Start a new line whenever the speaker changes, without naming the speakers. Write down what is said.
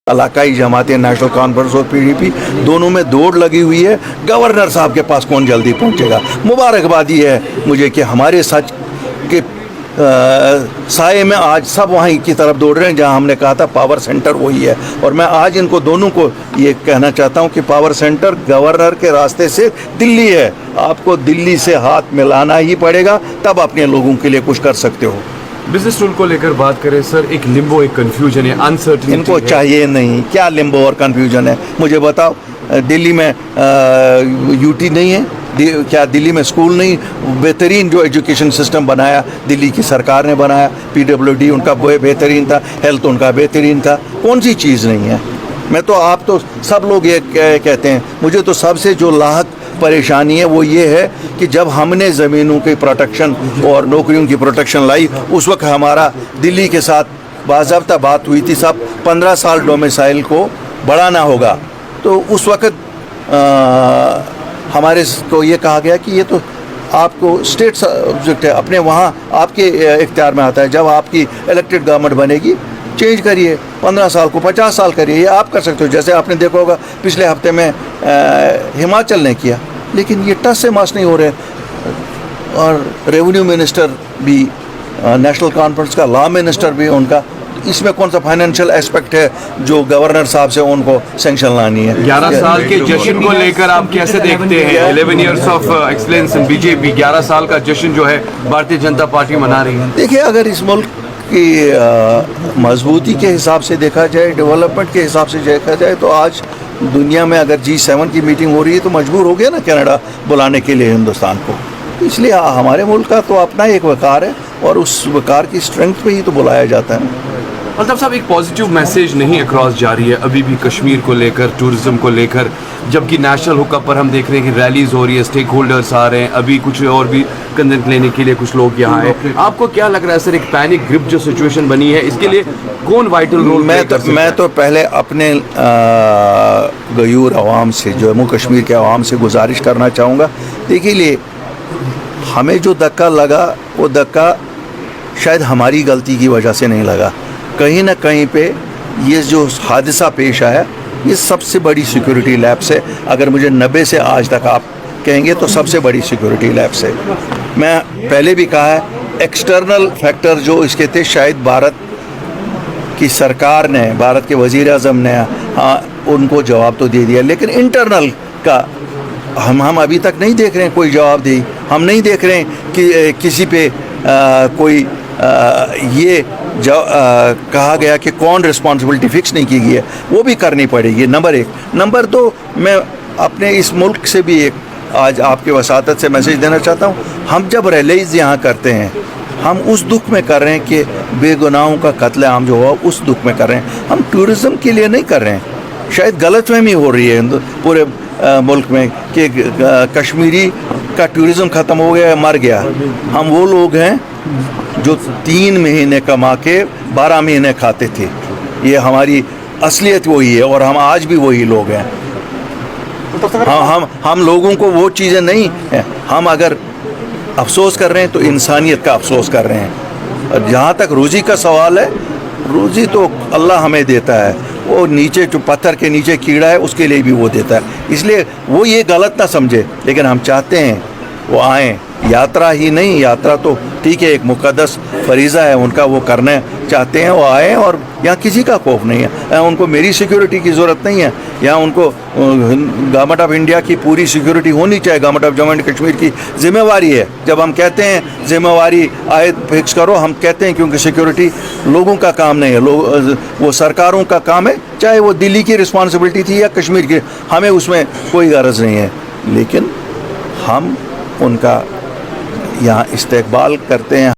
علاقائی جماعتیں national conference اور PDP دونوں میں دوڑ لگی ہوئی ہے. گورنر صاحب کے پاس کون جلدی پہنچے گا. مبارکبادی ہے مجھے کہ ہمارے سچ کے سائے میں آج سب وہیں کی طرف دوڑ رہے ہیں جہاں ہم نے کہا تھا پاور سینٹر وہی ہے. اور میں آج ان کو دونوں کو یہ کہنا چاہتا ہوں کہ پاور سینٹر گورنر کے راستے سے دلی ہے. آپ کو دلی سے ہاتھ ملانا ہی پڑے گا, تب اپنے لوگوں کے لیے کچھ کر سکتے ہو.
بزنس رول کو لے کر بات کریں سر, ایک لمبو, ایک کنفیوژن ہے, انسرٹنٹی.
ان کو چاہیے نہیں. کیا لمبو اور کنفیوژن ہے مجھے بتاؤ. دلی میں UT نہیں ہے کیا؟ دلی میں اسکول نہیں؟ بہترین جو ایجوکیشن سسٹم بنایا دلی کی سرکار نے بنایا. PWD ان کا بہترین تھا, ہیلتھ ان کا بہترین تھا. کون سی چیز نہیں ہے؟ میں تو آپ تو سب لوگ یہ کہتے ہیں. مجھے تو سب سے جو لاحق پریشانی ہے وہ یہ ہے کہ جب ہم نے زمینوں کی پروٹیکشن اور نوکریوں کی پروٹیکشن لائی, اس وقت ہمارا دلی کے ساتھ باضابطہ بات ہوئی تھی صاحب 15 سال ڈومیسائل کو بڑھانا ہوگا. تو اس وقت ہمارے کو یہ کہا گیا کہ یہ تو آپ کو اسٹیٹ سبجیکٹ ہے, اپنے وہاں آپ کے اختیار میں آتا ہے. جب آپ کی الیکٹڈ گورنمنٹ بنے گی چینج کریے, 15 سال کو 50 سال کریے, یہ آپ کر سکتے ہو. جیسے آپ نے دیکھا ہوگا پچھلے ہفتے میں ہماچل نے کیا, لیکن یہ ٹس سے مس نہیں ہو رہے. اور ریونیو منسٹر بھی نیشنل کانفرنس کا, لا منسٹر بھی ان کا. اس میں کون سا فائنینشیل اسپیکٹ ہے جو گورنر صاحب سے ان کو سینکشن لانی ہے؟
11 سال کے جشن کو لے کر آپ کیسے دیکھتے ہیں؟ 11 years of excellence in BJP, 11 سال کا جشن جو ہے بھارتیہ جنتا پارٹی منا رہی ہے.
دیکھیے, اگر اس ملک کی مضبوطی کے حساب سے دیکھا جائے, ڈیولپمنٹ کے حساب سے دیکھا جائے, تو آج دنیا میں اگر G7 کی میٹنگ ہو رہی ہے تو مجبور ہو گیا نا کینیڈا بلانے کے لیے ہندوستان کو. اس لیے ہمارے ملک کا تو اپنا ایک وقار ہے, اور اس وقار کی اسٹرینتھ پہ ہی تو بلایا جاتا ہے.
الطاف صاحب, ایک پازیٹیو میسیج نہیں اکراس جاری ہے ابھی بھی کشمیر کو لے کر, ٹورزم کو لے کر, جبکہ نیشنل حک اپ پر ہم دیکھ رہے ہیں کہ ریلیز ہو رہی ہے, اسٹیک ہولڈرز آ رہے ہیں, ابھی کچھ اور بھی کنسنٹ لینے کے لیے کچھ لوگ یہاں ہیں. آپ کو کیا لگ رہا ہے سر, ایک پینک گرپ جو سچویشن بنی ہے, اس کے لیے کون وائٹل رول پلے کر سکتا ہے؟
میں تو پہلے اپنے غیور عوام سے, جموں کشمیر کے عوام سے گزارش کرنا چاہوں گا. دیکھیے, ہمیں جو دھکا لگا وہ دھکا شاید ہماری غلطی کی وجہ سے نہیں لگا. کہیں نہ کہیں پہ یہ جو حادثہ پیش آیا یہ سب سے بڑی سیکورٹی لیپس ہے. اگر مجھے 90 سے آج تک آپ کہیں گے تو سب سے بڑی سیکورٹی لیپس ہے. میں پہلے بھی کہا ہے, ایکسٹرنل فیکٹر جو اس کے تھے شاید بھارت کی سرکار نے, بھارت کے وزیر اعظم نے ان کو جواب تو دے دیا, لیکن انٹرنل کا ہم ابھی تک نہیں دیکھ رہے ہیں کوئی جواب دی. ہم نہیں دیکھ رہے ہیں کہ کسی پہ کوئی یہ کہا گیا کہ کون رسپانسبلٹی فکس نہیں کی گئی ہے, وہ بھی کرنی پڑے گی. نمبر 1. نمبر 2, میں اپنے اس ملک سے بھی ایک آج آپ کے وساطت سے میسیج دینا چاہتا ہوں. ہم جب ریلیز یہاں کرتے ہیں ہم اس دکھ میں کر رہے ہیں کہ بے گناہوں کا قتل عام جو ہوا اس دکھ میں کر رہے ہیں. ہم ٹورزم کے لیے نہیں کر رہے ہیں. شاید غلط فہمی ہو رہی ہے پورے ملک میں کہ کشمیری کا ٹورزم ختم ہو گیا, مر گیا. ہم وہ لوگ ہیں جو 3 مہینے کما کے 12 مہینے کھاتے تھے. یہ ہماری اصلیت وہی ہے, اور ہم آج بھی وہی لوگ ہیں. ہم لوگوں کو وہ چیزیں نہیں ہیں. ہم اگر افسوس کر رہے ہیں تو انسانیت کا افسوس کر رہے ہیں. اور جہاں تک روزی کا سوال ہے, روزی تو اللہ ہمیں دیتا ہے. وہ نیچے جو پتھر کے نیچے کیڑا ہے اس کے لیے بھی وہ دیتا ہے. اس لیے وہ یہ غلط نہ سمجھے, لیکن ہم چاہتے ہیں وہ آئیں. یاترا ہی نہیں, یاترا تو ٹھیک ہے, ایک مقدس فریضہ ہے ان کا, وہ کرنا چاہتے ہیں, وہ آئیں. اور یہاں کسی کا خوف نہیں ہے, ان کو میری سیکیورٹی کی ضرورت نہیں ہے. یہاں ان کو گورنمنٹ آف انڈیا کی پوری سیکیورٹی ہونی چاہیے. Government of Jammu and Kashmir کی ذمہ داری ہے. جب ہم کہتے ہیں ذمہ داری عائد فکس کرو, ہم کہتے ہیں کیونکہ سیکیورٹی لوگوں کا کام نہیں ہے, وہ سرکاروں کا کام ہے. چاہے وہ دلی کی رسپانسبلٹی تھی یا کشمیر کی, ہمیں اس میں کوئی غرض نہیں ہے. لیکن ہم ان کا یہاں استقبال کرتے ہیں.